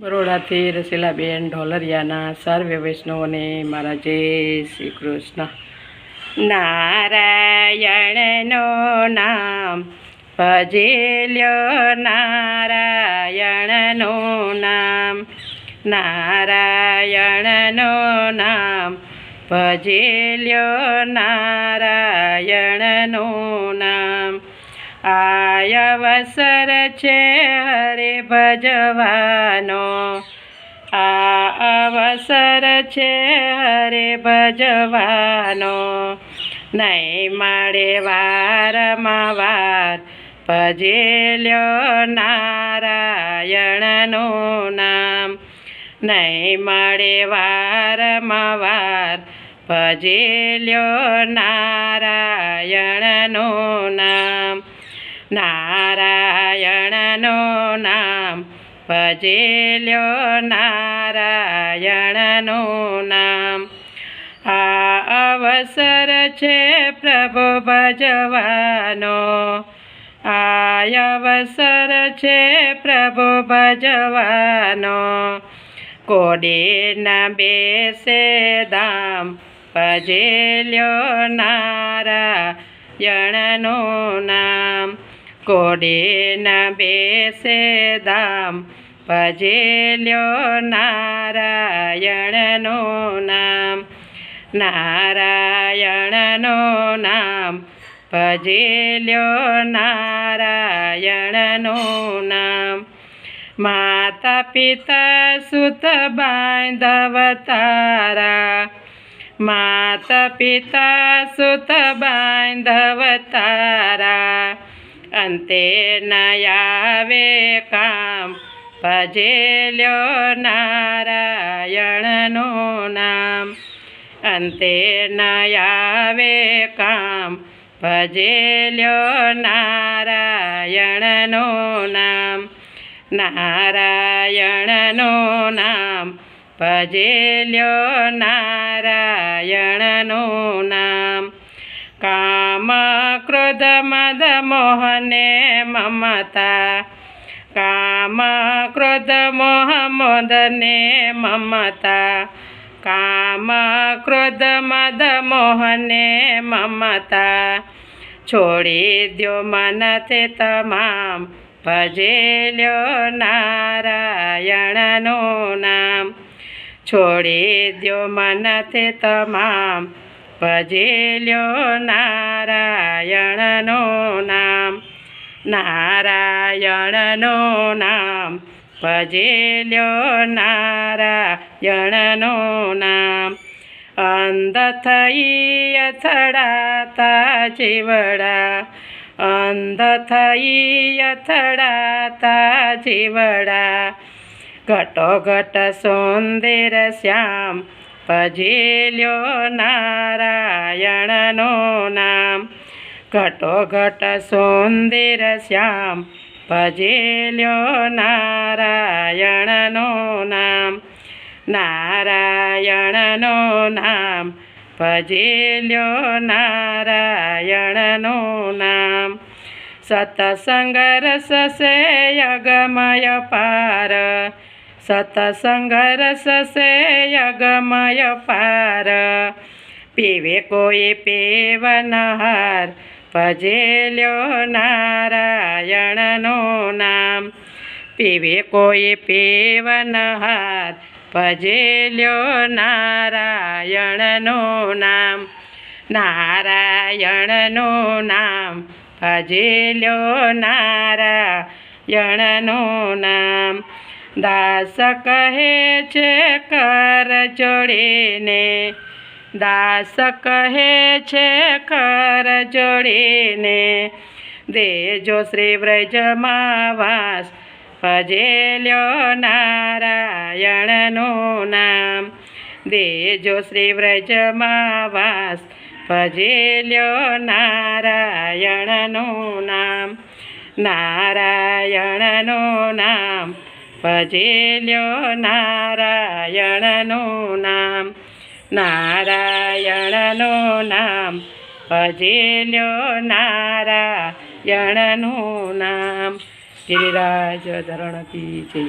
બરોડાથી રસીલાબેન ઢોલરિયાના સર્વે વૈષ્ણવોને મારા જય શ્રી કૃષ્ણ. નારાયણનો નામ ભજેલ્યો, નારાયણનો નામ, નારાયણનો નામ ભજેલ્યો, નારાયણનો નામ. અવસર છે હરે ભજવાનો, આ અવસર છે હરે ભજવાનો. નહીં મળે વારમાં વાર ભજેલ્યો, નારાયણનું નામ. નહીં મળે વારમાં વાર ભજેલ્યો, નારાયણનું નામ. નારાયણનું નામ ભજેલ્યો, નારાયણનું નામ. આ અવસર છે પ્રભુ ભજવાનો, આ અવસર છે પ્રભુ ભજવાનો. કોડી ન બેસે ધામ ભજેલ્યો, નારાયણનું નામ. કોડી ન બેસે ધામ ભજેલ્યો, નારાયણનું નામ. નારાયણનું નામ ભજેલ્યો, નારાયણનું નામ. માતા પિતા સુત બાંધવ તારા, માતા પિતા સુત બાંધવ તારા. અંતે ન આવે કામ ભજેલ્યો, નારાયણનું નામ. અંતે ન આવે કામ ભજેલ્યો, નારાયણનું નામ. નારાયણનું નામ ભજેલ્યો, નારાયણનું નામ. કામ ક્રોધ મદ મોહને મમતા, કામ ક્રોધ મોહ મદને મમતા. કામ ક્રોધ મદ મોહને મમતા. છોડી દ્યો મનથી તમામ ભજેલ્યો, નારાયણનું નામ. છોડી દ્યો મનથી તમામ ભજેલ્યો, નારાયણનું નામ. નારાયણનું નામ ભજેલ્યો, નારાયણનું નામ. અંધ થઈ અથડાતા જીવડા, અંધ થઈ અથડાતા જીવડા. ઘટો ઘટ સુંદર શ્યામ ભજેલ્યો, નારાયણનું નામ. ઘટો ઘટ સુંદર શ્યામ ભજેલ્યો, નારાયણનું નામ. નારાયણનું નામ ભજેલ્યો, નારાયણનું નામ. સત્સંગ રસ સે અગમય પાર, સત્સંગ રસ સે અગમય પાર. પીવે કોઈ પીવનહાર ભજેલ્યો, નારાયણનું નામ. પીવે કોઈ પીવનહાર ભજેલ્યો, નારાયણનું નામ. નારાયણનું નામ ભજેલ્યો, નારાયણનું નામ. દાસ કહે છે કર જોડીને, દાસ કહે છે કર જોડીને. દેજો શ્રી વ્રજમાં વાસ ભજેલ્યો, નારાયણનું નામ. દેજો શ્રી વ્રજમાં વાસ ભજેલ્યો, નારાયણનું નામ. નારાયણનું નામ ભજેલ્યો, નારાયણનું નામ. નારાયણનું નામ ભજેલ્યો, નારાયણનું નામ. ગિરિરાજ ધરણ કી જય.